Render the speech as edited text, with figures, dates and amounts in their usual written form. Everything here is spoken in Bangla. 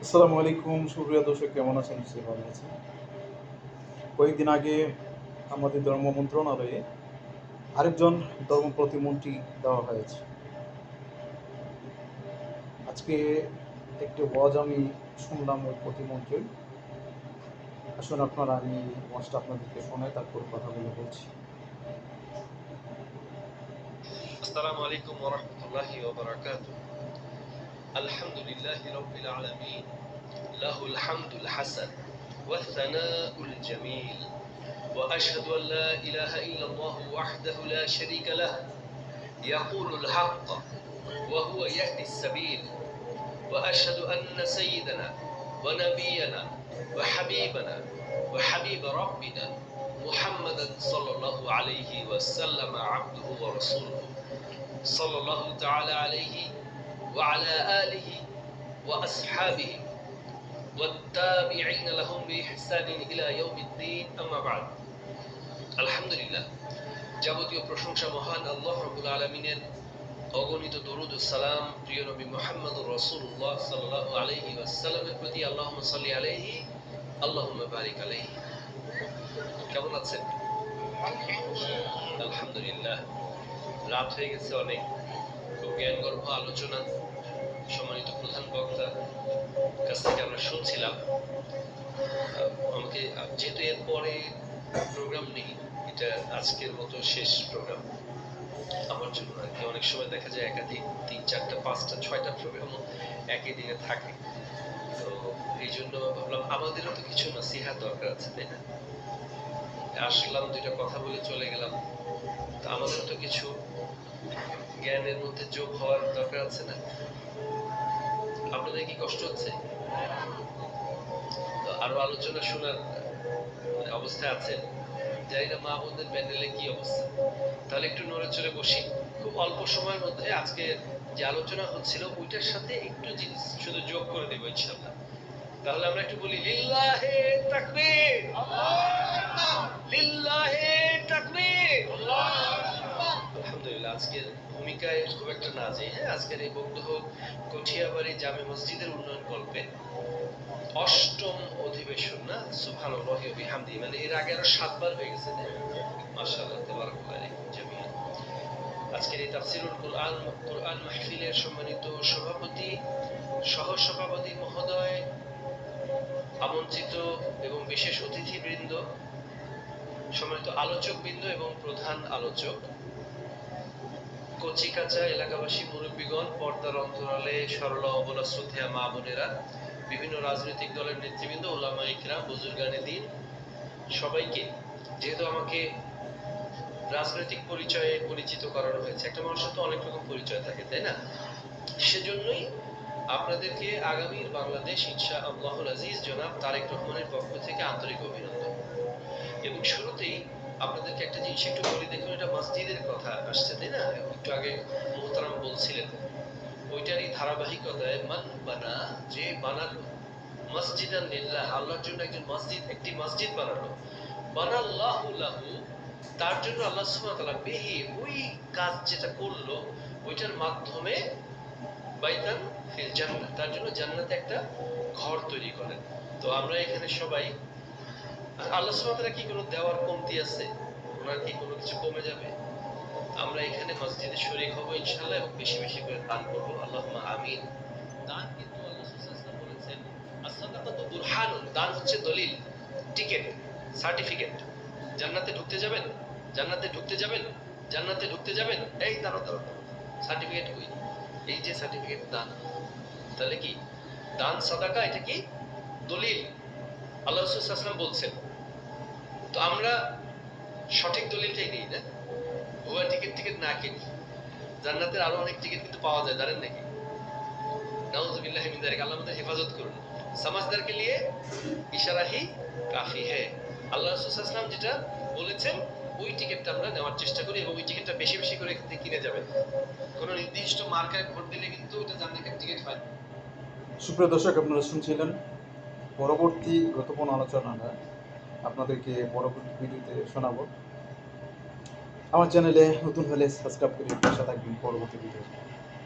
আসসালামু আলাইকুম সুপ্রিয় দর্শক, কেমন আছেন? নিশ্চয়ই ভালো আছেন। কয়েকদিন আগে আমাদের ধর্ম মন্ত্রণালয়ে আরেকজন ধর্ম প্রতিমন্ত্রী দেওয়া হয়েছে। আজকে একটি ওয়াজ আমি শুনলাম ওই প্রতিমন্ত্রীর। আসুন আপনারা, আমি ওয়াজটা আপনাদেরকে শোনাই, তারপর কথাগুলো বলছি। السلام عليكم ورحمة الله وبركاته. الحمد لله رب العالمين، له الحمد الحسن والثناء الجميل، وأشهد أن لا إله إلا الله وحده لا شريك له، يقول الحق وهو يهدي السبيل، وأشهد أن سيدنا ونبينا وحبيبنا وحبيب ربنا محمدا صلى الله عليه وسلم عبده ورسوله، صلى الله تعالى عليه وعلى آله وأصحابه والتابعين لهم بإحسان إلى يوم الدين أما بعد. আলহামদুলিল্লাহ, যাবতীয় প্রশংসা মহান আল্লাহ রাব্বুল আলামিনের, অগণিত দরুদ ও সালাম প্রিয় নবী মুহাম্মদুর রাসূলুল্লাহ সাল্লাল্লাহু আলাইহি ওয়াসাল্লামের প্রতি। আল্লাহুম্মা সাল্লি আলাইহি আল্লাহুম্মা বারিক আলাইহি। কেমন আছেন? আলহামদুলিল্লাহ, রাত হয়ে গেছে অনেক। খুব জ্ঞানগর্ভ আলোচনা সম্মানিত প্রধান বক্তা কাছ থেকে আমরা শুনছিলাম। আমাকে যেহেতু এরপরে প্রোগ্রাম নেই, এটা আজকের মতো শেষ প্রোগ্রাম আমার জন্য আর কি। অনেক সময় দেখা যায় একাধিক 3, 4, 5, 6টা প্রোগ্রামও একই দিনে থাকে। তো এই জন্য ভাবলাম আমাদেরও তো কিছু নসিহত দরকার আছে, তাই না? আসলাম, 2টা কথা বলে চলে গেলাম, তো আমাদেরও তো কিছু জ্ঞানের মধ্যে যোগ হওয়ার দরকার আছে না? আপনাদের কি কষ্ট হচ্ছে? তো আরো আলোচনা শোনার অবস্থায় আছেন? জানি না মা বোনদের প্যান্ডেলে কি অবস্থা। তাহলে একটু নড়ে চড়ে বসি। খুব অল্প সময়ের মধ্যে আজকে যে আলোচনা হচ্ছিল ওইটার সাথে একটু জিনিস শুধু যোগ করে দেবো ইনশাআল্লাহ। তাহলে আমরা একটু বলি লিল্লাহে তাকবীর, লিল্লাহে তাকবীর। আলহামদুলিল্লাহ, আজকের ভূমিকায় খুব একটা না যাই। হ্যাঁ, আজকের এই বক্তব্য কঠিয়াবাড়ি জামে মসজিদের উন্নয়ন কল্পে 8ম অধিবেশন, না? সুবহানাল্লাহি ওয়া বিহামদিহি, মানে এর আগে আরো 7 বার হয়ে গেছে। মাশাআল্লাহ, তাবারাকাল্লাহ আলাইকুম জামিআন। আজকের এই তাফসীরুল কোরআন মাহফিলের সম্মানিত সভাপতি, সহ সভাপতি মহোদয়, আমন্ত্রিত এবং বিশেষ অতিথিবৃন্দ, সম্মানিত আলোচকবৃন্দ এবং প্রধান আলোচক, কচিকাঁচা এলাকাবাসী, মুরব্বীগণ, পর্দার অন্তরালে সরলা অবলা শ্রদ্ধেয়া মা বোনেরা, বিভিন্ন রাজনৈতিক দলের নেতৃবৃন্দ, ওলামা ইকরাম, বুজুর্গানে দ্বীন, সবাইকে, যেহেতু আমাকে রাজনৈতিক পরিচয়ে পরিচিত করানো হয়েছে, একটা মানুষের তো অনেক রকম পরিচয় থাকে, তাই না? সেজন্যই আপনাদেরকে আগামীর বাংলাদেশ ইনশাআল্লাহুল আজিজ জনাব তারেক রহমানের পক্ষ থেকে আন্তরিক অভিনন্দন। এবং শুরুতেই আপনাদেরকে একটা জিনিস একটু বলি। দেখুন, এটা মসজিদের কথা আসছে, তাই না? একটু আগে মুহতারাম বলছিলেন, ওইটারই ধারাবাহিকতায় মান বানা, যে বানালো মসজিদান লিল্লাহ, আল্লাহর জন্য একটি মসজিদ বানালো, বানাল্লাহু লাহু, তার জন্য আল্লাহ সুবহানাহু ওয়া তাআলা বিহি, ওই কাজ যেটা করলো ওইটার মাধ্যমে, বাইতান ফিল জান্নাহ, তার জন্য জান্নাতে একটা ঘর তৈরি করেন। তো আমরা এখানে সবাই, আল্লাহ সুবহানাহু ওয়া তাআলা কি কোনো দেওয়ার কমতি আছে? ওনার কি কোনো কিছু কমে যাবে? আমরা এখানে মসজিদে শরীক হব ইনশাআল্লাহ, এবং বেশি বেশি করে দান করব, আল্লাহুম্মা আমিন। দান কিন্তু আল্লাহ সাল্লাল্লাহু আলাইহি ওয়াসাল্লাম বলেছেন, as-সাদাকাতু বুরহানুন, দান হচ্ছে দলিল, টিকেট, সার্টিফিকেট। জান্নাতে ঢুকতে যাবেন, জান্নাতে ঢুকতে যাবেন, জান্নাতে ঢুকতে যাবেন, এই দাঁড়াও দাঁড়াও, সার্টিফিকেট কই? এই যে সার্টিফিকেট, দান। তাহলে কি দান সাদাকা, এটা কি দলিল, আল্লাহ রাসূল সাল্লাল্লাহু আলাইহি ওয়াসাল্লাম বলছেন। তো আমরা সঠিক দলিলটাই নেই, না? ভুয়া টিকিট না কিনি। জান্নাতের আরো অনেক টিকিট কিন্তু পাওয়া যায়, জানেন নাকি? নাউযুবিল্লাহি মিন যালিক, আল্লাহ আমাদের হেফাজত করুন। সমাজদার কে লিয়ে ইশারা হি কাফি হে। আল্লাহ রাসূল সাল্লাল্লাহু আলাইহি ওয়াসাল্লাম যেটা বলেছেন ওই টিকিটটা আমরা নেওয়ার চেষ্টা করি, এবং ওই টিকিটটা বেশি বেশি করে এখান থেকে কিনে যাবেন। কোনো নির্দিষ্ট মার্কায় ভোট দিলে কিন্তু এটা জান্নাতের টিকিট হয় না। সুপ্রিয় দর্শক, আপনারা শুনছিলেন পরবর্তী গুরুত্বপূর্ণ আলোচনাটা আপনাদেরকে পরবর্তী ভিডিওতে শোনাবো। আমার চ্যানেলে নতুন হলে সাবস্ক্রাইব করে পাশে থাকবেন পরবর্তী ভিডিও।